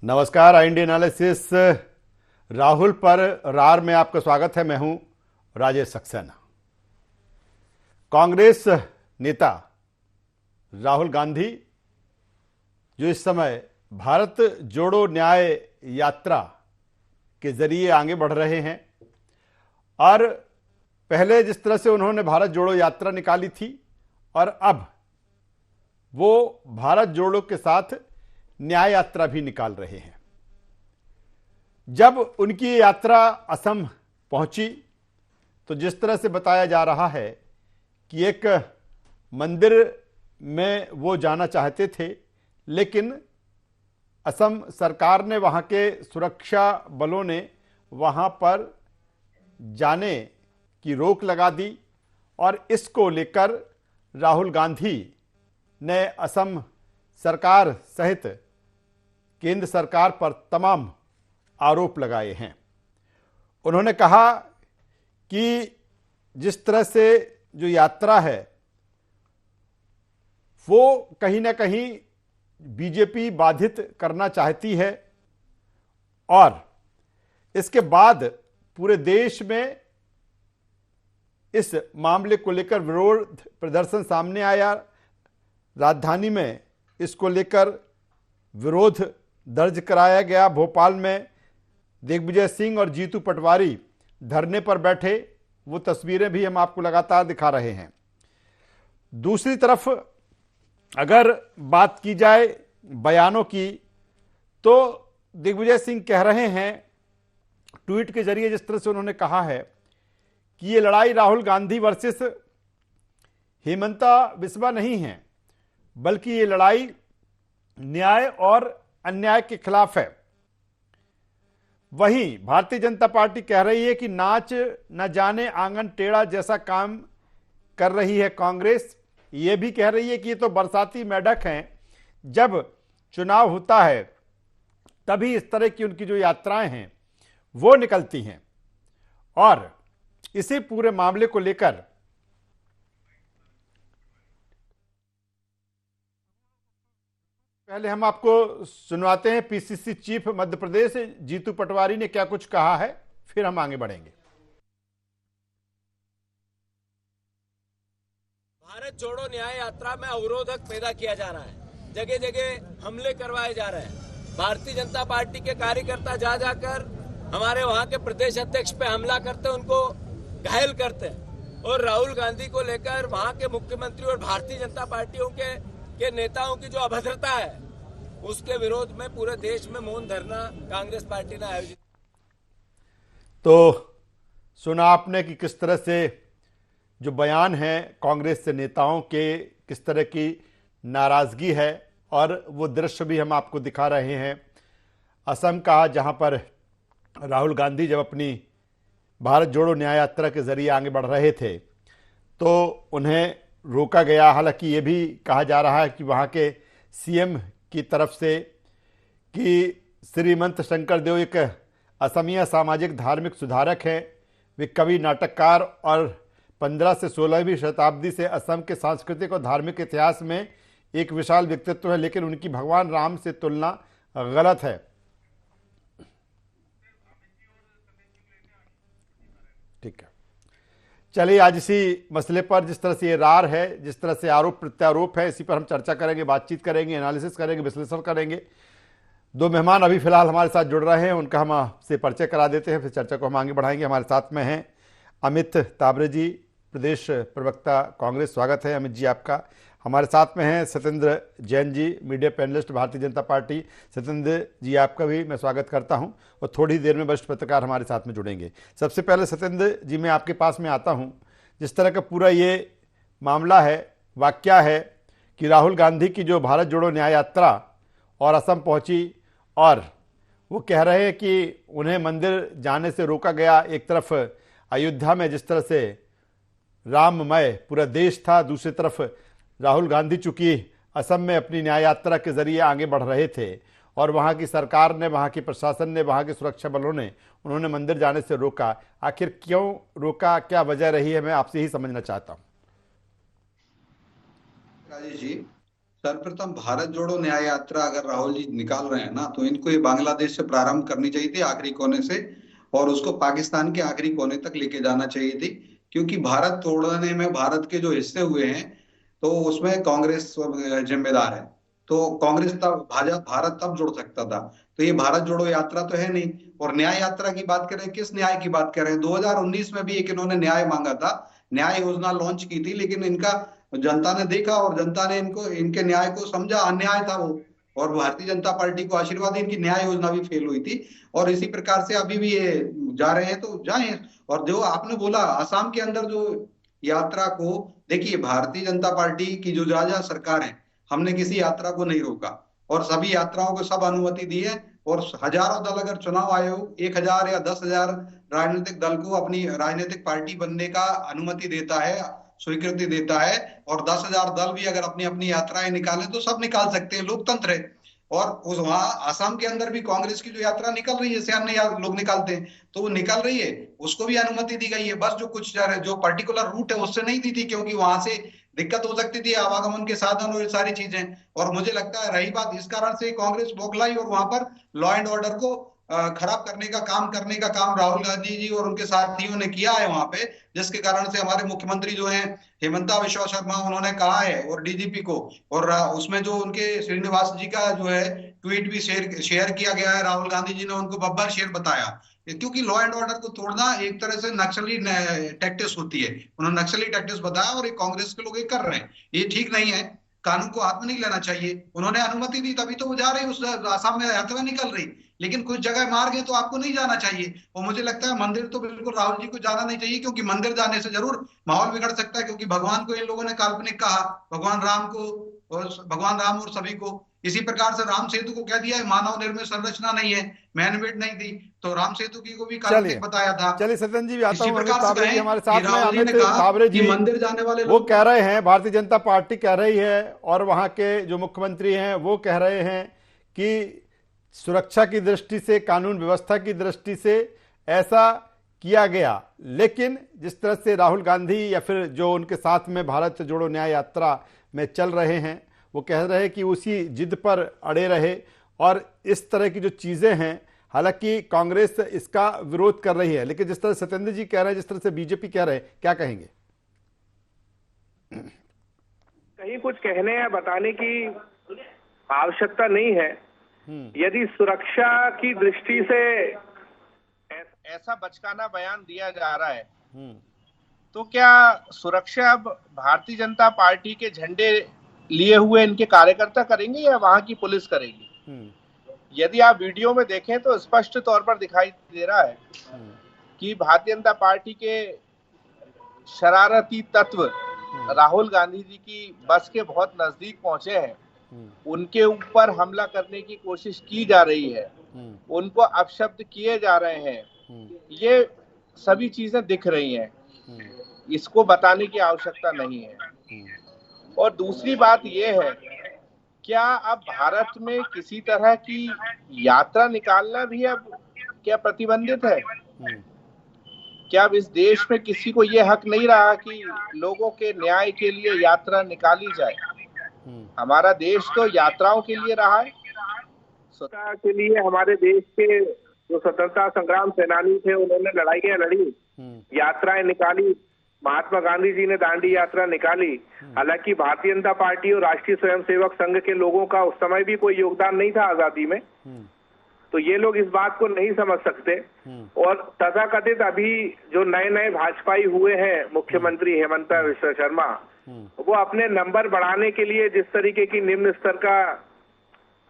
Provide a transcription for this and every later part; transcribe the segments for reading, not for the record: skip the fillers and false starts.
नमस्कार। India analysis Rahul पर रार में आपका स्वागत है। मैं हूं राजेश सक्सेना। कांग्रेस नेता राहुल गांधी जो इस समय भारत जोड़ो न्याय यात्रा के जरिए आगे बढ़ रहे हैं और पहले जिस तरह से उन्होंने भारत जोड़ो यात्रा निकाली थी और अब वो भारत जोड़ो के साथ न्याय यात्रा भी निकाल रहे हैं। जब उनकी यात्रा असम पहुंची तो जिस तरह से बताया जा रहा है कि एक मंदिर में वो जाना चाहते थे, लेकिन असम सरकार ने, वहां के सुरक्षा बलों ने वहां पर जाने की रोक लगा दी और इसको लेकर राहुल गांधी ने असम सरकार सहित केंद्र सरकार पर तमाम आरोप लगाए हैं। उन्होंने कहा कि जिस तरह से जो यात्रा है वो कहीं ना कहीं बीजेपी बाधित करना चाहती है और इसके बाद पूरे देश में इस मामले को लेकर विरोध प्रदर्शन सामने आया। राजधानी में इसको लेकर विरोध दर्ज कराया गया। भोपाल में दिग्विजय सिंह और जीतू पटवारी धरने पर बैठे, वो तस्वीरें भी हम आपको लगातार दिखा रहे हैं। दूसरी तरफ अगर बात की जाए बयानों की, तो दिग्विजय सिंह कह रहे हैं ट्वीट के जरिए, जिस तरह से उन्होंने कहा है कि ये लड़ाई राहुल गांधी वर्सेस हेमंता बिस्वा नहीं है, बल्कि ये लड़ाई न्याय और अन्याय के खिलाफ है। वहीं भारतीय जनता पार्टी कह रही है कि नाच न जाने आंगन टेढ़ा जैसा काम कर रही है कांग्रेस। ये भी कह रही है कि ये तो बरसाती मेंढक हैं, जब चुनाव होता है तभी इस तरह की उनकी जो यात्राएं हैं वो निकलती हैं। और इसी पूरे मामले को लेकर पहले हम आपको सुनवाते हैं पीसीसी चीफ मध्य प्रदेश जीतू पटवारी ने क्या कुछ कहा है, फिर हम आगे बढ़ेंगे। भारत जोड़ो न्याय यात्रा में अवरोधक पैदा किया जा रहा है, जगह जगह हमले करवाए जा रहे हैं। भारतीय जनता पार्टी के कार्यकर्ता जा जाकर हमारे वहां के प्रदेश अध्यक्ष पे हमला करते हैं, उनको घायल करते हैं। और राहुल गांधी को लेकर वहां के मुख्यमंत्री और भारतीय जनता पार्टियों के नेताओं की जो अभद्रता है उसके विरोध में पूरे देश में मौन धरना कांग्रेस पार्टी ने आयोजित। तो सुना आपने कि किस तरह से जो बयान है कांग्रेस से नेताओं के, किस तरह की नाराजगी है, और वो दृश्य भी हम आपको दिखा रहे हैं असम का, जहां पर राहुल गांधी जब अपनी भारत जोड़ो न्याय यात्रा के जरिए आगे बढ़ रहे थे तो उन्हें रोका गया। हालांकि ये भी कहा जा रहा है कि वहाँ के सीएम की तरफ से कि श्रीमंत शंकरदेव एक असमिया सामाजिक धार्मिक सुधारक हैं, वे कवि, नाटककार और 15 से 16वीं शताब्दी से असम के सांस्कृतिक और धार्मिक इतिहास में एक विशाल व्यक्तित्व है, लेकिन उनकी भगवान राम से तुलना गलत है। ठीक है, चलिए आज इसी मसले पर, जिस तरह से ये रार है, जिस तरह से आरोप प्रत्यारोप है, इसी पर हम चर्चा करेंगे, बातचीत करेंगे, एनालिसिस करेंगे, विश्लेषण करेंगे। दो मेहमान अभी फिलहाल हमारे साथ जुड़ रहे हैं, उनका हम आपसे परिचय करा देते हैं, फिर चर्चा को हम आगे बढ़ाएंगे। हमारे साथ में हैं अमित ताबरे जी, प्रदेश प्रवक्ता कांग्रेस। स्वागत है अमित जी आपका। हमारे साथ में हैं Satyendra Jain ji, media panelist Bharatiya Janata party. Satyendra जी आपका भी मैं स्वागत करता हूं और थोड़ी देर में वरिष्ठ पत्रकार हमारे साथ में जुड़ेंगे। सबसे पहले सत्येंद्र जी मैं आपके पास में आता हूं। जिस तरह का पूरा ये मामला है, वाकया है कि राहुल गांधी की जो भारत जोड़ो न्याय यात्रा और असम पहुंची और वो कह रहे हैं कि उन्हें मंदिर जाने से रोका गया। एक तरफ अयोध्या में जिस तरह से राममय पूरा देश था, दूसरी तरफ राहुल गांधी चूंकि असम में अपनी न्याय यात्रा के जरिए आगे बढ़ रहे थे और वहां की सरकार ने, वहां के प्रशासन ने, वहां के सुरक्षा बलों ने उन्होंने मंदिर जाने से रोका। आखिर क्यों रोका, क्या वजह रही है, मैं आपसे ही समझना चाहता हूं। राजेश जी, सर्वप्रथम भारत जोड़ो न्याय यात्रा अगर राहुल जी निकाल रहे हैं ना, तो इनको ये बांग्लादेश से प्रारंभ करनी चाहिए थी, आखिरी कोने से, और उसको पाकिस्तान के आखिरी कोने तक लेके जाना चाहिए थी। क्योंकि भारत तोड़ने में भारत के जो हिस्से हुए हैं, तो उसमें कांग्रेस जिम्मेदार है। तो कांग्रेस तब भारत तब जुड़ सकता था। तो ये भारत जोड़ो यात्रा तो है नहीं। और न्याय यात्रा की बात करें, किस न्याय की बात करें? 2019 में भी एक इन्होंने न्याय मांगा था, न्याय योजना लॉन्च की थी, लेकिन इनका जनता ने देखा और जनता ने इनको, इनके न्याय को समझा अन्याय था वो, और भारतीय जनता पार्टी को आशीर्वाद, इनकी न्याय योजना भी फेल हुई थी। और इसी प्रकार से अभी भी ये जा रहे हैं, तो जाएं। और जो आपने बोला असम के अंदर जो यात्रा को, देखिए भारतीय जनता पार्टी की जो जहाँ सरकार है, हमने किसी यात्रा को नहीं रोका, और सभी यात्राओं को सब अनुमति दी है। और हजारों दल, अगर चुनाव आयोग 1,000 या 10,000 राजनीतिक दल को अपनी राजनीतिक पार्टी बनने का अनुमति देता है, स्वीकृति देता है, और 10,000 दल भी अगर अपनी अपनी यात्राएं निकालें तो सब निकाल सकते हैं, लोकतंत्र है। और उस वहां आसाम के अंदर भी कांग्रेस की जो यात्रा निकल रही है, जैसे अन्य लोग निकालते हैं, तो वो निकल रही है, उसको भी अनुमति दी गई है। बस जो कुछ जो पर्टिकुलर रूट है उससे नहीं दी थी, क्योंकि वहां से दिक्कत हो सकती थी, आवागमन के साधन और ये सारी चीजें। और मुझे लगता है रही बात, इस कारण से कांग्रेस बौखलाई और वहां पर लॉ एंड ऑर्डर को खराब करने का काम राहुल गांधी जी और उनके साथियों ने किया है वहां पे, जिसके कारण से हमारे मुख्यमंत्री जो हैं हेमंता बिश्वा शर्मा, उन्होंने कहा है, और डीजीपी को, और उसमें जो उनके श्रीनिवास जी का जो है ट्वीट भी शेयर किया गया है, राहुल गांधी जी ने उनको बब्बर शेर बताया। क्योंकि लॉ एंड ऑर्डर को तोड़ना एक तरह से नक्सली टैक्टिस होती है, उन्होंने नक्सली टैक्टिस बताया, और ये कांग्रेस के लोग ये कर रहे हैं, ये ठीक नहीं है। कानून को हाथ में नहीं लेना चाहिए। उन्होंने अनुमति दी तभी तो वो जा रही, उस आसाम में यात्रा निकल रही। लेकिन कुछ जगह मार गए तो आपको नहीं जाना चाहिए। और मुझे लगता है मंदिर तो बिल्कुल राहुल जी को जाना नहीं चाहिए, क्योंकि मंदिर जाने से जरूर माहौल बिगड़ सकता है, क्योंकि भगवान को इन लोगों ने काल्पनिक कहा, भगवान राम को, और भगवान राम और सभी को। इसी प्रकार से राम सेतु को कह दिया है मानव निर्मित संरचना नहीं है, मैनमेड नहीं थी, तो राम सेतु की को भी काल्पनिक बताया था। चलिए सत्येंद्र जी भी आता इसी हूं, अमित प्रकार से ताबरे जी कहें हमारे कि साथ में। राहुल जी ने अमित कहा ताबरे कि जी मंदिर जाने वाले वो लोग कह रहे हैं, भारतीय जनता पार्टी कह रही है, और वहां के जो मुख्यमंत्री हैं वो कह रहे हैं कि सुरक्षा की दृष्टि से, कानून व्यवस्था की दृष्टि से ऐसा किया गया। लेकिन जिस तरह से राहुल गांधी या फिर जो उनके साथ में भारत जोड़ो न्याय यात्रा में चल रहे हैं, वो कह रहे हैं कि उसी जिद पर अड़े रहे, और इस तरह की जो चीजें हैं, हालांकि कांग्रेस इसका विरोध कर रही है, लेकिन जिस तरह सत्येंद्र जी कह रहे हैं, जिस तरह से बीजेपी कह रहे हैं, क्या कहेंगे? कहीं कुछ कहने या बताने की आवश्यकता नहीं है। यदि सुरक्षा की दृष्टि से ऐसा बचकाना बयान दिया जा रहा है, तो क्या सुरक्षा अब भारतीय जनता पार्टी के झंडे लिए हुए इनके कार्यकर्ता करेंगे या वहां की पुलिस करेगी? यदि आप वीडियो में देखें तो स्पष्ट तौर पर दिखाई दे रहा है कि भारतीय जनता पार्टी के शरारती तत्व राहुल गांधी जी की बस के बहुत नजदीक पहुंचे हैं, उनके ऊपर हमला करने की कोशिश की जा रही है, उनको अपशब्द किए जा रहे हैं, ये सभी चीजें दिख रही हैं, इसको बताने की आवश्यकता नहीं है। और दूसरी बात यह है, क्या अब भारत में किसी तरह की यात्रा निकालना भी अब क्या प्रतिबंधित है? क्या अब इस देश में किसी को यह हक नहीं रहा कि लोगों के न्याय के लिए यात्रा निकाली जाए? हमारा देश तो यात्राओं के लिए रहा है। स्वतंत्रता के लिए हमारे देश के जो स्वतंत्रता संग्राम सेनानी थे, उन्होंने लड़ाइयां लड़ी, यात्राएं निकाली। महात्मा गांधी जी ने दांडी यात्रा निकाली। हालांकि भारतीय जनता पार्टी और राष्ट्रीय स्वयंसेवक संघ के लोगों का उस समय भी कोई योगदान नहीं था आजादी में, तो ये लोग इस बात को नहीं समझ सकते। और तथाकथित अभी जो नए नए भाजपाई हुए हैं मुख्यमंत्री हेमंता बिश्वा शर्मा, वो अपने नंबर बढ़ाने के लिए जिस तरीके की निम्न स्तर का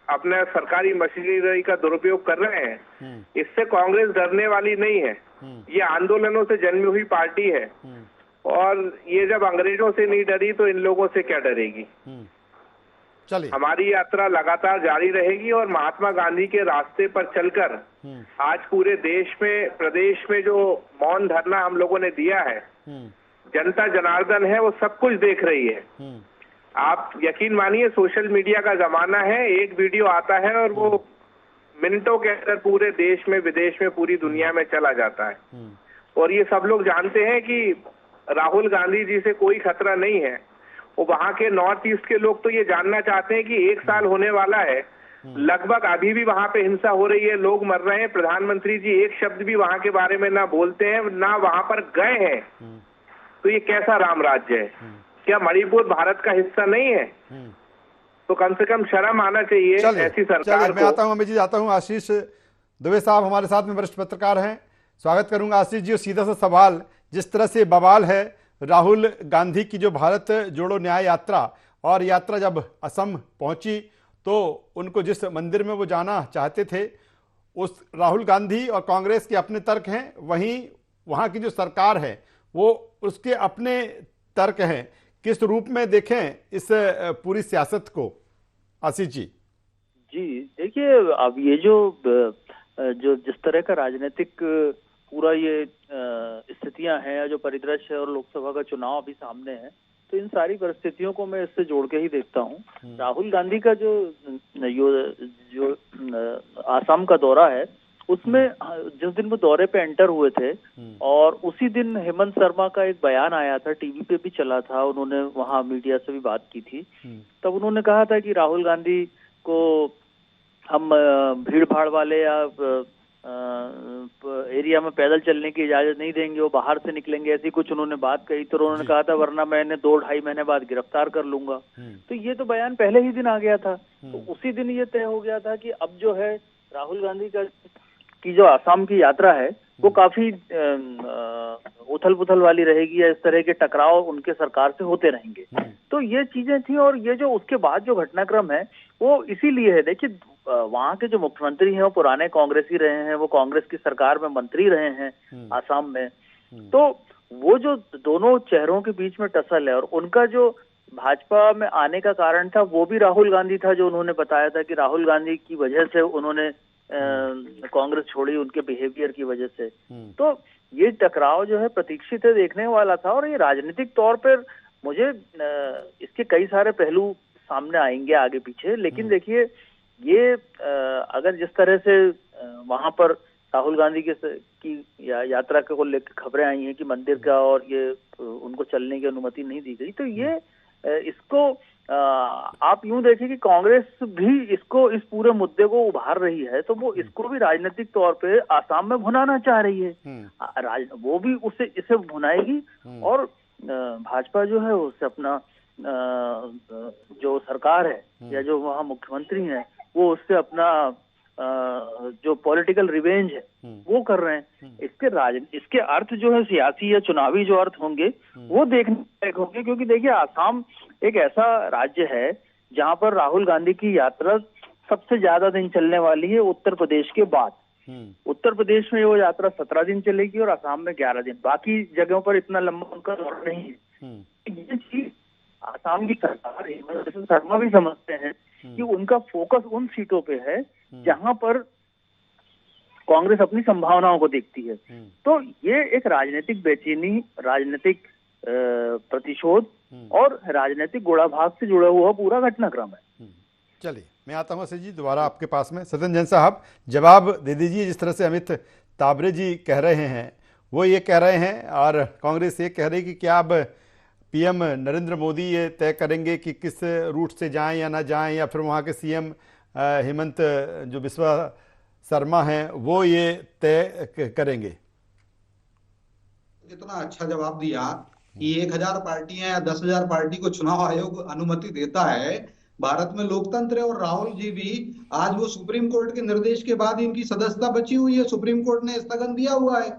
अपने सरकारी मशीनरी का दुरुपयोग कर रहे हैं, इससे कांग्रेस डरने वाली नहीं है। ये आंदोलनों से जन्मी हुई पार्टी है, और ये जब अंग्रेजों से नहीं डरी तो इन लोगों से क्या डरेगी। चलिए, हमारी यात्रा लगातार जारी रहेगी, और महात्मा गांधी के रास्ते पर चलकर आज पूरे देश में, प्रदेश में जो मौन धरना हम लोगों ने दिया है, जनता जनार्दन है, वो सब कुछ देख रही है। आप यकीन मानिए, सोशल मीडिया का जमाना है, एक वीडियो आता है और वो मिनटों के अंदर पूरे देश में, विदेश में, पूरी दुनिया में चला जाता है। और ये सब लोग जानते हैं कि राहुल गांधी जी से कोई खतरा नहीं है। और वहां के नॉर्थ ईस्ट के लोग तो ये जानना चाहते हैं कि 1 साल होने वाला है, लगभग अभी भी वहां पे हिंसा हो रही है, लोग मर रहे हैं, प्रधानमंत्री जी एक शब्द भी वहां के बारे में ना बोलते हैं, ना वहां पर गए हैं। तो ये कैसा राम राज्य है? क्या मणिपुर भारत का हिस्सा नहीं है? तो कम से कम शर्म आना चाहिए ऐसी सरकार मैं आता हूं, अमित जी आता हूं। आशीष दुबे साहब हमारे साथ में वरिष्ठ पत्रकार हैं, स्वागत करूंगा आशीष जी। सीधा सा सवाल, जिस तरह से बवाल है राहुल गांधी की जो भारत जोड़ो न्याय यात्रा, और यात्रा जब असम पहुंची तो उनको जिस मंदिर में वो जाना चाहते थे, उस राहुल गांधी और कांग्रेस के अपने तर्क हैं, वहीं वहां की जो सरकार है वो उसके अपने तर्क हैं। किस रूप में देखें इस पूरी सियासत को आशीष जी? जी देखिए, अब ये जो जिस तरह का राजनीतिक पूरा ये स्थितियां हैं, जो परिदृश्य है और लोकसभा का चुनाव अभी सामने है, तो इन सारी परिस्थितियों को मैं इससे जोड़ के ही देखता हूँ। राहुल गांधी का जो आसाम का दौरा है, उसमें जिस दिन वो दौरे पे एंटर हुए थे और उसी दिन हेमंत शर्मा का एक बयान आया था, टीवी पे भी चला था, उन्होंने वहाँ मीडिया से भी बात की थी। तब उन्होंने कहा था कि राहुल गांधी को हम भीड़ भाड़ वाले या एरिया में पैदल चलने की इजाजत नहीं देंगे, वो बाहर से निकलेंगे, ऐसी कुछ उन्होंने बात कही। तो उन्होंने कहा था वरना मैंने 2-2.5 महीने बाद गिरफ्तार कर लूंगा। तो ये तो बयान पहले ही दिन आ गया था। तो उसी दिन ये तय हो गया था कि अब जो है राहुल गांधी की जो आसाम की यात्रा है वो काफी उथल पुथल वाली रहेगी, या इस तरह के टकराव उनके सरकार से होते रहेंगे। तो ये चीजें थी, और ये जो उसके बाद जो घटनाक्रम है वो इसीलिए है। देखिए, वहाँ के जो मुख्यमंत्री हैं वो पुराने कांग्रेसी रहे हैं, वो कांग्रेस की सरकार में मंत्री रहे हैं आसाम में। तो वो जो दोनों चेहरों के बीच में टसल है, और उनका जो भाजपा में आने का कारण था वो भी राहुल गांधी था, जो उन्होंने बताया था कि राहुल गांधी की वजह से उन्होंने कांग्रेस छोड़ी, उनके बिहेवियर की वजह से। तो ये टकराव जो है प्रतीक्षित है, देखने वाला था। और ये राजनीतिक तौर पर मुझे इसके कई सारे पहलू सामने आएंगे आगे पीछे। लेकिन देखिए, ये अगर जिस तरह से वहां पर राहुल गांधी की यात्रा को लेकर खबरें आई हैं कि मंदिर का और ये उनको चलने की अनुमति नहीं दी गई, तो ये इसको आप यूं देखें कि कांग्रेस भी इसको, इस पूरे मुद्दे को उभार रही है, तो वो इसको भी राजनीतिक तौर पे आसाम में भुनाना चाह रही है। वो भी इसे भुनाएगी, और भाजपा जो है उससे अपना जो सरकार है या जो वहाँ मुख्यमंत्री हैं वो उससे अपना जो पॉलिटिकल रिवेंज है वो कर रहे हैं। इसके अर्थ जो है सियासी या चुनावी जो अर्थ होंगे वो देखने लायक होंगे, क्योंकि देखिए आसाम एक ऐसा राज्य है जहां पर राहुल गांधी की यात्रा सबसे ज्यादा दिन चलने वाली है उत्तर प्रदेश के बाद। उत्तर प्रदेश में वो यात्रा 17 दिन चलेगी और आसाम में 11 दिन। बाकी जगहों पर इतना लंबा उनका दौरा नहीं है। ये चीज आसाम की सरकार, हेमंत शर्मा भी समझते हैं कि उनका फोकस उन सीटों पे है जहां पर कांग्रेस अपनी संभावनाओं को देखती है। तो ये एक राजनीतिक बेचैनी, राजनीतिक प्रतिशोध और राजनीतिक गोड़ाभाग से जुड़ा हुआ पूरा घटनाक्रम है। चलिए, मैं आता हूँ असीस जी दोबारा आपके पास में। सदन जैन साहब, जवाब दे दीजिए। जिस तरह से अमित ताबरे जी कह रहे हैं, वो ये कह रहे हैं और कांग्रेस ये कह रही है कि क्या अब पीएम नरेंद्र मोदी ये तय करेंगे कि किस रूट से जाएं या ना जाएं, या फिर वहाँ के सीएम हेमंत जो बिस्वा शर्मा हैं वो ये तय करेंगे? इतना अच्छा जवाब दिया कि 1000 पार्टियां या 10,000 पार्टी को चुनाव आयोग अनुमति देता है। भारत में लोकतंत्र है, और राहुल जी भी आज वो सुप्रीम कोर्ट के निर्देश के बाद इनकी सदस्यता बची हुई है, सुप्रीम कोर्ट ने स्थगन दिया हुआ है।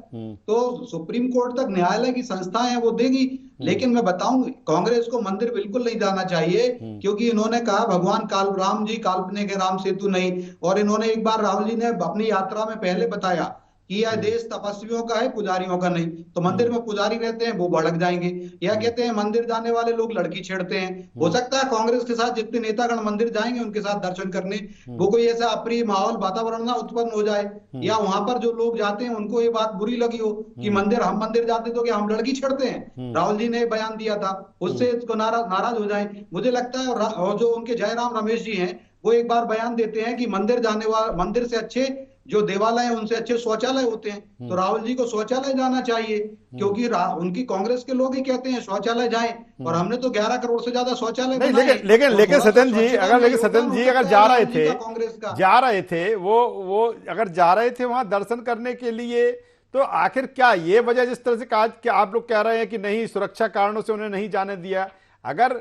तो सुप्रीम कोर्ट तक न्यायालय की संस्थाएं हैं वो देगी। लेकिन मैं बताऊं, कांग्रेस को मंदिर बिल्कुल नहीं जाना चाहिए, क्योंकि इन्होंने कहा भगवान राम जी काल्पनिक है, राम सेतु नहीं। और इन्होंने एक बार राहुल जी ने अपनी यात्रा में पहले बताया कि यह देश तपस्वियों का है, पुजारियों का नहीं। तो मंदिर में पुजारी रहते हैं, वो भड़क जाएंगे। या कहते हैं मंदिर जाने वाले लोग लड़की छेड़ते हैं। हो सकता है कांग्रेस के साथ जितने नेतागण मंदिर जाएंगे उनके साथ दर्शन करने, वो कोई ऐसा अप्रिय माहौल वातावरण ना उत्पन्न हो जाए, या वहां पर जो लोग जाते हैं उनको ये बात बुरी लगी हो कि हम मंदिर जाते तो क्या हम लड़की छेड़ते हैं। राहुल जी ने बयान दिया था, उससे इसको नाराज हो जाए। मुझे लगता है, और जो उनके जयराम रमेश जी हैं वो एक बार बयान देते हैं कि मंदिर से अच्छे जो देवालय है उनसे अच्छे शौचालय होते हैं। तो राहुल जी को शौचालय जाना चाहिए, क्योंकि उनकी कांग्रेस के लोग ही कहते हैं शौचालय जाएं, और हमने तो 11 करोड़ से ज्यादा शौचालय नहीं, बनाए। लेकिन सत्येंद्र जी, अगर कांग्रेस का जा रहे थे वो अगर जा रहे थे वहां दर्शन करने के लिए, तो आखिर क्या ये वजह जिस तरह से कहा कि आप लोग कह रहे हैं कि नहीं सुरक्षा कारणों से उन्हें नहीं जाने दिया, अगर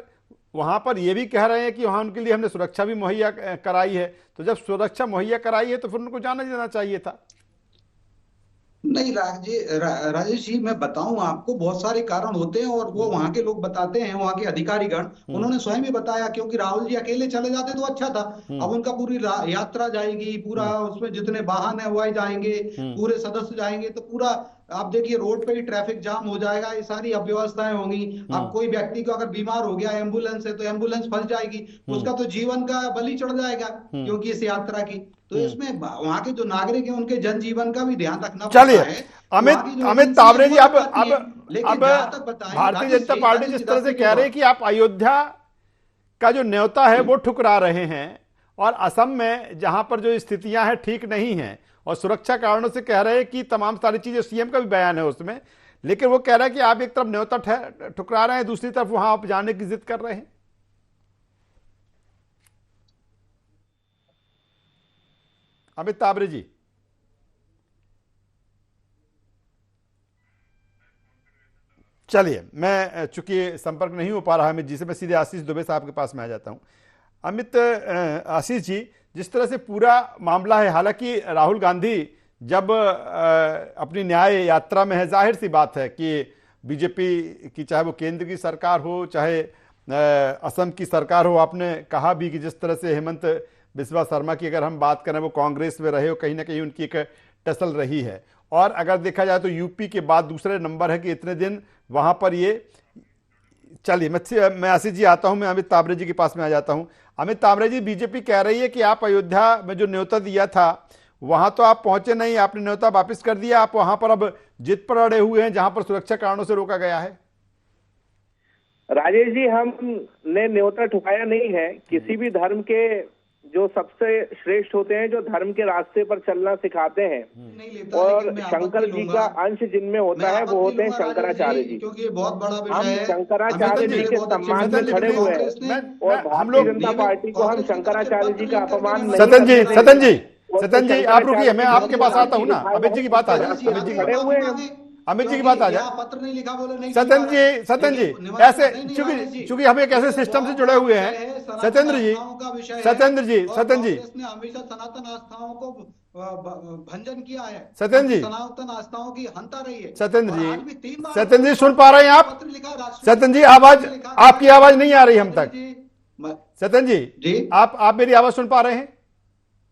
वहां पर ये भी कह रहे हैं कि वहां उनके लिए हमने सुरक्षा भी मुहैया कराई है, तो जब सुरक्षा मुहैया कराई है तो फिर उनको जाने देना चाहिए था। नहीं राजेश जी, मैं बताऊं आपको, बहुत सारे कारण होते हैं और वो वहां के लोग बताते हैं, वहां के अधिकारीगण, उन्होंने स्वयं ही बताया। क्योंकि राहुल जी अकेले चले जाते तो अच्छा था, अब उनका पूरी यात्रा जाएगी, पूरा उसमें जितने वाहन है वही जाएंगे, पूरे सदस्य जाएंगे, तो पूरा आप देखिए रोड पे ही ट्रैफिक जाम हो जाएगा, ये सारी अव्यवस्थाएं होंगी। अब कोई व्यक्ति को अगर बीमार हो गया, एम्बुलेंस है तो एम्बुलेंस फंस जाएगी, उसका तो जीवन का बलि चढ़ जाएगा क्योंकि इस यात्रा की। तो इसमें वहां के जो नागरिक हैं उनके जनजीवन का भी ध्यान रखना पड़ता है। चलिए अमित तावरे जी, अब भारतीय जनता पार्टी जिस तरह से कह रही है कि आप अयोध्या का जो न्योता है वो ठुकरा रहे हैं, और असम में जहां पर जो स्थितियां हैं ठीक नहीं हैं, और सुरक्षा कारणों से कह रहे हैं कि तमाम सारी चीजें, सीएम का भी बयान है उसमें, लेकिन वो कह रहा है कि आप एक तरफ न्योता ठुकरा रहे हैं, दूसरी तरफ वहां आप जाने की जिद कर रहे हैं। अमित तावरे जी, चलिए, मैं चूंकि संपर्क नहीं हो पा रहा अमित जी से, मैं सीधे आशीष दुबे साहब के पास में आ जाता हूं। अमित, आशीष जी, जिस तरह से पूरा मामला है, हालांकि राहुल गांधी जब अपनी न्याय यात्रा में है, जाहिर सी बात है कि बीजेपी की, चाहे वो केंद्र की सरकार हो, चाहे असम की सरकार हो, आपने कहा भी कि जिस तरह से हेमंत बिस्वा शर्मा की अगर हम बात करें, वो कांग्रेस में रहे हो, कहीं ना कहीं उनकी एक टसल रही है, और अगर देखा जाए तो यूपी के बाद दूसरे नंबर है कि इतने दिन वहां पर ये। चलिए, मैं आशीष जी आता हूं, मैं अमित तावरे जी के पास में आ जाता हूं। अमित तावरे जी, बीजेपी कह रही है कि आप अयोध्या में जो न्योता दिया था वहां तो आप पहुंचे नहीं, आपने न्योता वापस कर दिया, आप वहां पर अब जिद पर अड़े हुए हैं जहां पर सुरक्षा कारणों से रोका गया है। राजेश जी, हमने न्योता ठुकाया नहीं है। किसी भी धर्म के जो सबसे श्रेष्ठ होते हैं, जो धर्म के रास्ते पर चलना सिखाते हैं, और शंकर जी का अंश जिनमें होता है वो होते हैं शंकराचार्य जी। क्योंकि ये बहुत बड़ा विषय हम है, शंकराचार्य जी के सम्मान में खड़े हुए हैं, और भारतीय जनता पार्टी को हम शंकराचार्य जी का अपमान नहीं। सतन जी, आप रुकिए, मैं आपके पास आता हूँ ना। अमित जी की बात आ जाए, अमित जी खड़े हुए हैं, अमित जी की बात आ जाए। पत्र नहीं लिखा, बोले नहीं। सत्येंद्र जी, ऐसे चूंकि हम एक ऐसे सिस्टम से जुड़े हुए हैं, सत्येंद्र जी ने हमेशा सनातन आस्थाओं को भंजन किया है, सत्येंद्र जी, सनातन आस्थाओं की हंता रही है। सत्येंद्र जी सुन पा रहे हैं आप? सत्येंद्र जी, आवाज, आपकी आवाज नहीं आ रही हम तक। सत्येंद्र जी, आप मेरी आवाज सुन पा रहे हैं?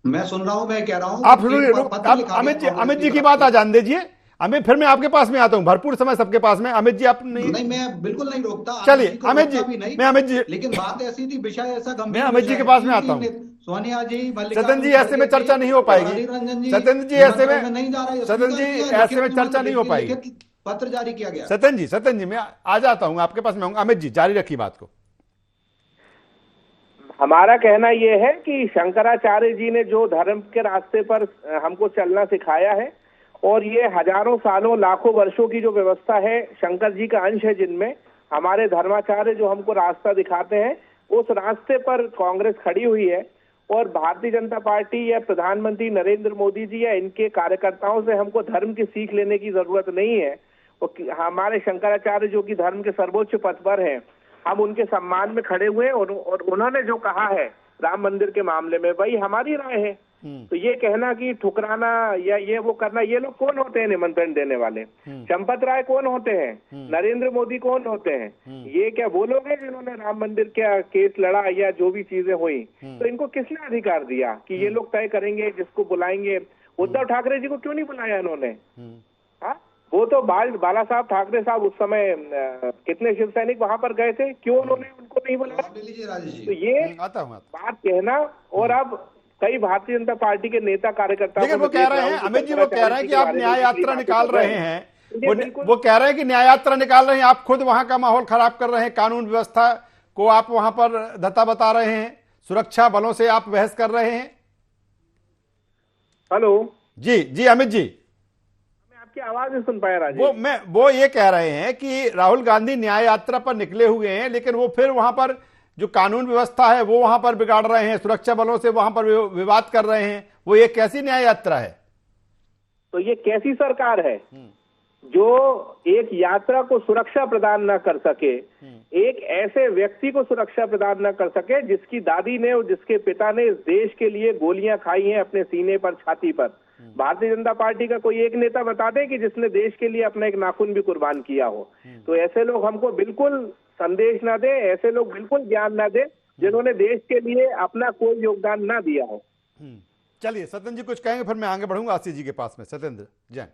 मैं सुन रहा हूं, मैं कह रहा हूं आप सुनिए। अमित जी की बात आ जान दीजिए, अमित, फिर मैं आपके पास में आता हूं, भरपूर समय सबके पास में। अमित जी, आप नहीं, मैं बिल्कुल नहीं रोकता। चलिए अमित जी, मैं अमित जी, लेकिन बात ऐसी थी, विषय ऐसा गंभीर, मैं अमित जी के पास में आता हूं। सोनिया जी, सत्येंद्र जी, ऐसे में चर्चा नहीं हो पाएगी। सत्येंद्र जी, ऐसे में नहीं जा रहा है, सत्येंद्र जी, ऐसे में चर्चा नहीं हो पाएगी। पत्र जारी किया गया। सत्येंद्र जी, मैं आ जाता हूं, आपके पास में आऊंगा। अमित जी, जारी रखिए बात को। हमारा कहना यह है कि शंकराचार्य जी ने जो धर्म के रास्ते पर हमको चलना सिखाया है, और ये हजारों सालों, लाखों वर्षों की जो व्यवस्था है, शंकर जी का अंश है जिनमें, हमारे धर्माचार्य जो हमको रास्ता दिखाते हैं, उस रास्ते पर कांग्रेस खड़ी हुई है। और भारतीय जनता पार्टी या प्रधानमंत्री नरेंद्र मोदी जी या इनके कार्यकर्ताओं से हमको धर्म की सीख लेने की जरूरत नहीं है। हमारे शंकराचार्य जो कि धर्म के सर्वोच्च पद पर हैं, हम उनके सम्मान में खड़े हुए, और उन्होंने जो कहा है राम मंदिर के मामले में, वही हमारी राय है। तो ये कहना कि ठुकराना या ये वो करना, ये लोग कौन होते हैं निमंत्रण देने वाले? चंपत राय कौन होते हैं? नरेंद्र मोदी कौन होते हैं? ये क्या वो लोग हैं जिन्होंने राम मंदिर का केस लड़ा या जो भी चीजें हुई? तो इनको किसने अधिकार दिया कि ये लोग तय करेंगे जिसको बुलाएंगे? उद्धव ठाकरे जी को क्यों नहीं बुलाया इन्होंने? हाँ, वो तो बाला साहब ठाकरे साहब उस समय कितने शिव सैनिक वहां पर गए थे, क्यों उन्होंने उनको नहीं बुलाया? तो ये बात कहना, और अब कई भारतीय जनता पार्टी के नेता कार्यकर्ता, लेकिन वो कह रहे हैं, अमित जी, वो कह रहे हैं कि आप न्याय यात्रा निकाल रहे हैं, वो कह रहे हैं कि न्याय यात्रा निकाल रहे हैं, आप खुद वहां का माहौल खराब कर रहे हैं, कानून व्यवस्था को आप वहां पर धत्ता बता रहे हैं, सुरक्षा बलों से आप बहस कर रहे हैं। हेलो, जी जी अमित जी, मैं आपकी आवाज नहीं सुन पाया राजेश। वो ये कह रहे हैं कि राहुल गांधी न्याय यात्रा पर निकले हुए हैं, लेकिन वो फिर वहां पर जो कानून व्यवस्था है वो वहां पर बिगाड़ रहे हैं, सुरक्षा बलों से वहां पर विवाद कर रहे हैं। वो ये कैसी न्याय यात्रा है? तो ये कैसी सरकार है जो एक यात्रा को सुरक्षा प्रदान न कर सके, एक ऐसे व्यक्ति को सुरक्षा प्रदान न कर सके जिसकी दादी ने और जिसके पिता ने इस देश के लिए गोलियां खाई हैं अपने सीने पर, छाती पर। भारतीय जनता पार्टी का कोई एक नेता बता दे कि जिसने देश के लिए अपना एक नाखून भी कुर्बान किया हो। तो ऐसे लोग हमको बिल्कुल संदेश ना दे, ऐसे लोग बिल्कुल ज्ञान ना दे जिन्होंने देश के लिए अपना कोई योगदान ना दिया हो। चलिए सत्येंद्र जी कुछ कहेंगे, फिर मैं आगे बढ़ूंगा आशीष जी के पास में। सत्येंद्र जैन।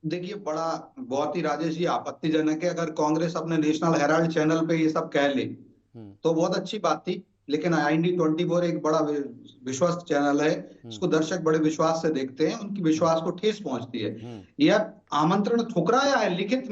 देखिए, बड़ा बहुत ही राजेश जी आपत्तिजनक है अगर कांग्रेस अपने नेशनल हेराल्ड चैनल पे ये सब कह ले तो बहुत अच्छी बात थी, लेकिन IND24 एक बड़ा विश्वस्त चैनल है, इसको दर्शक बड़े विश्वास से देखते हैं, उनकी विश्वास को ठेस पहुंचती है। यह आमंत्रण ठुकराया है लिखित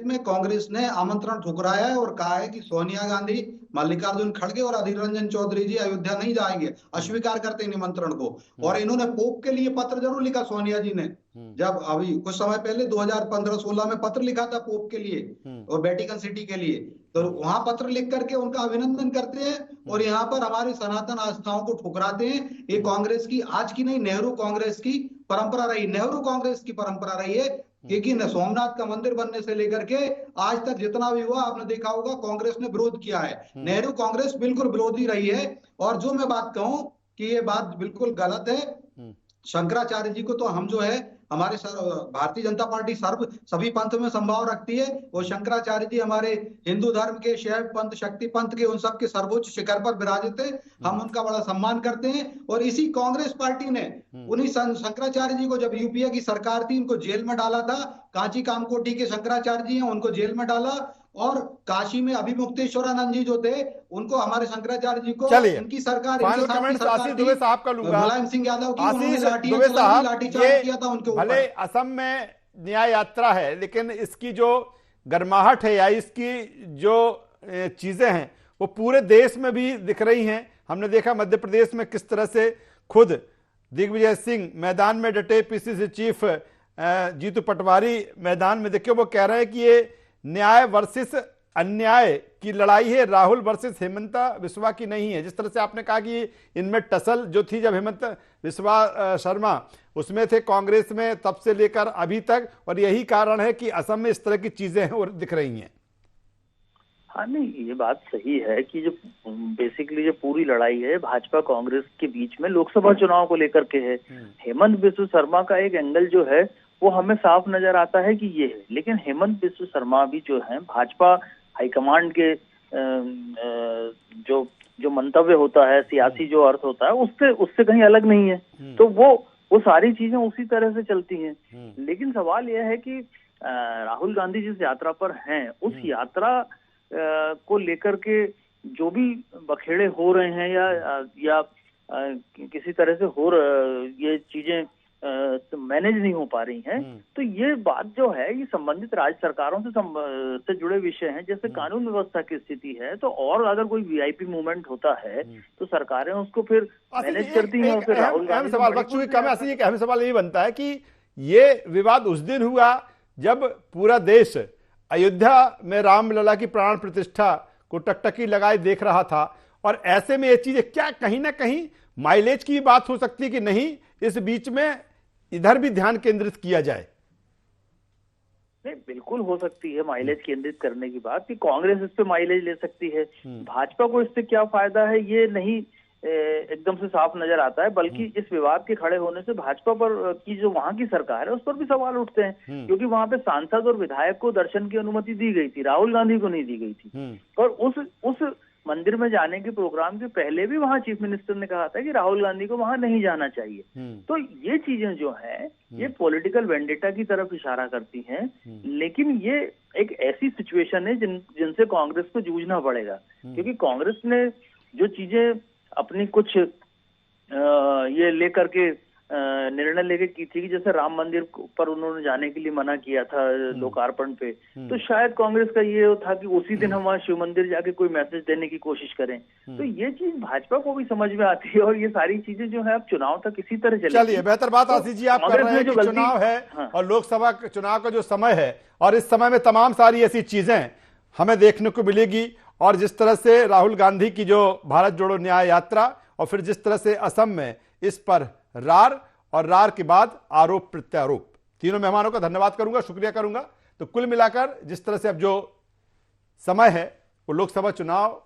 में कांग्रेस ने आमंत्रण ठुकराया है और कहा है कि सोनिया गांधी, मल्लिकार्जुन खड़गे और अधीर रंजन चौधरी जी अयोध्या नहीं जाएंगे, अस्वीकार करते हैं निमंत्रण को। और इन्होंने पोप के लिए पत्र जरूर लिखा, सोनिया जी ने जब अभी कुछ समय पहले 2015-16 में पत्र लिखा था पोप के लिए और वेटिकन सिटी के लिए, तो वहां पत्र लिख करके उनका अभिनंदन करते हैं और यहाँ पर हमारी सनातन आस्थाओं को ठुकराते हैं। ये कांग्रेस की आज की नहीं, नेहरू कांग्रेस की परंपरा रही, नेहरू कांग्रेस की परंपरा रही है। क्योंकि सोमनाथ का मंदिर बनने से लेकर के आज तक जितना भी हुआ आपने देखा होगा कांग्रेस ने विरोध किया है। नेहरू कांग्रेस बिल्कुल विरोधी रही है। और जो मैं बात कहूं कि ये बात बिल्कुल गलत है, शंकराचार्य जी को तो हम जो है हमारे भारतीय जनता पार्टी सभी पंथ में संभाव रखती है और शंकराचार्य जी हमारे हिंदू धर्म के, शैव पंथ, शक्ति पंथ के, उन सब के सर्वोच्च शिखर पर विराजित है। हम उनका बड़ा सम्मान करते हैं। और इसी कांग्रेस पार्टी ने उन्हीं शंकराचार्य जी को, जब यूपीए की सरकार थी, उनको जेल में डाला था। कांची कामकोटी के शंकराचार्य जी हैं, उनको जेल में डाला। और काशी में अभिमुक्तेश्वरानंद जी जो थे, उनको हमारे शंकराचार्य जी को इनकी सरकार, मुलायम सिंह यादव की, उन्होंने लाठीचार्ज किया था उनके ऊपर। भले असम में न्याय यात्रा है, लेकिन इसकी जो गर्माहट है या इसकी जो चीजें हैं वो पूरे देश में भी दिख रही हैं। हमने देखा मध्य प्रदेश में किस तरह से खुद दिग्विजय सिंह मैदान में डटे, पीसीसी चीफ जीतू पटवारी मैदान में, देखिए वो कह रहे हैं कि ये न्याय वर्सेस अन्याय की लड़ाई है, राहुल वर्सेस हेमंता बिस्वा की नहीं है। जिस तरह से आपने कहा कि इनमें टसल जो थी जब हेमंत बिस्वा शर्मा उसमें थे कांग्रेस में, तब से लेकर अभी तक, और यही कारण है कि असम में इस तरह की चीजें हैं और दिख रही हैं। हाँ नहीं, ये बात सही है कि जो बेसिकली जो पूरी लड़ाई है भाजपा कांग्रेस के बीच में लोकसभा चुनाव को लेकर के है। हेमंत बिस्वा शर्मा का एक एंगल जो है वो हमें साफ नजर आता है कि ये है, लेकिन हेमंत बिस्वा शर्मा भी जो है भाजपा हाईकमांड के जो मंतव्य होता है, सियासी जो अर्थ होता है, उससे कहीं अलग नहीं है। तो वो सारी चीजें उसी तरह से चलती हैं। लेकिन सवाल यह है कि राहुल गांधी जिस यात्रा पर हैं, उस यात्रा को लेकर के जो भी बखेड़े हो रहे हैं या किसी तरह से ये चीजें मैनेज नहीं हो पा रही हैं, तो ये बात जो है ये संबंधित राज्य सरकारों से जुड़े विषय हैं। जैसे कानून व्यवस्था की स्थिति है, तो और अगर कोई वीआईपी मूवमेंट होता है तो सरकारें उसको फिर मैनेज करती हैं। फिर राहुल गांधी एक अहम सवाल ये बनता है कि ये विवाद उस दिन हुआ जब पूरा देश अयोध्या में रामलला की प्राण प्रतिष्ठा को टकटकी लगाए देख रहा था, और ऐसे में ये चीजें क्या कहीं ना कहीं माइलेज की बात हो सकती है कि नहीं, इस बीच में इधर भी ध्यान केंद्रित किया जाए? नहीं, बिल्कुल हो सकती है माइलेज केंद्रित करने की बात, कि कांग्रेस इस पे माइलेज ले सकती है। भाजपा को इससे क्या फायदा है ये नहीं एकदम से साफ नजर आता है, बल्कि इस विवाद के खड़े होने से भाजपा पर की जो वहां की सरकार है उस पर भी सवाल उठते हैं, क्योंकि वहां पे सांसद और विधायक को दर्शन की अनुमति दी गई थी, राहुल गांधी को नहीं दी गई थी। और उस मंदिर में जाने के प्रोग्राम के पहले भी वहां चीफ मिनिस्टर ने कहा था कि राहुल गांधी को वहां नहीं जाना चाहिए। तो ये चीजें जो है ये पॉलिटिकल वेंडेटा की तरफ इशारा करती हैं, लेकिन ये एक ऐसी सिचुएशन है जिनसे कांग्रेस को जूझना पड़ेगा, क्योंकि कांग्रेस ने जो चीजें अपनी कुछ ये लेकर के निर्णय लेके की थी कि जैसे राम मंदिर पर उन्होंने जाने के लिए मना किया था लोकार्पण पे, तो शायद कांग्रेस का ये था कि उसी दिन हम वहाँ शिव मंदिर जाके कोई मैसेज देने की कोशिश करें। तो ये चीज भाजपा को भी समझ में आती है और ये सारी चीजें जो है अब चुनाव तक इसी तरह चलेगी। चलिए, बेहतर बात आशीष जी आप कर रहे हैं कि चुनाव है और लोकसभा चुनाव का जो समय है और इस समय में तमाम सारी ऐसी चीजें हमें देखने को मिलेगी। और जिस तरह से राहुल गांधी की जो भारत जोड़ो न्याय यात्रा और फिर जिस तरह से असम में इस पर रार और रार के बाद आरोप प्रत्यारोप, तीनों मेहमानों का धन्यवाद करूंगा, शुक्रिया करूंगा। तो कुल मिलाकर जिस तरह से अब जो समय है वो लोकसभा चुनाव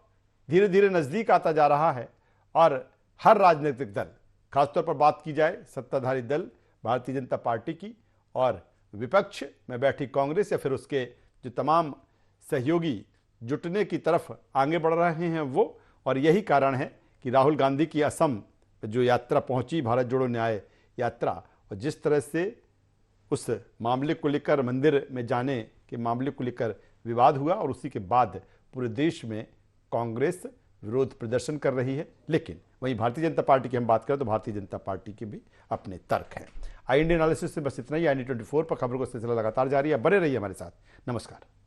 धीरे धीरे नजदीक आता जा रहा है और हर राजनीतिक दल, खासतौर पर बात की जाए सत्ताधारी दल भारतीय जनता पार्टी की और विपक्ष में बैठी कांग्रेस या फिर उसके जो तमाम सहयोगी जुटने की तरफ आगे बढ़ रहे हैं वो। और यही कारण है कि राहुल गांधी की असम जो यात्रा पहुंची, भारत जोड़ो न्याय यात्रा, और जिस तरह से उस मामले को लेकर मंदिर में जाने के मामले को लेकर विवाद हुआ और उसी के बाद पूरे देश में कांग्रेस विरोध प्रदर्शन कर रही है। लेकिन वहीं भारतीय जनता पार्टी की हम बात करें तो भारतीय जनता पार्टी के भी अपने तर्क हैं। आई इंडिया एनालिसिस से बस इतना ही। IND 24 पर खबरों का सिलसिला लगातार जारी है, बने रहिए हमारे साथ। नमस्कार।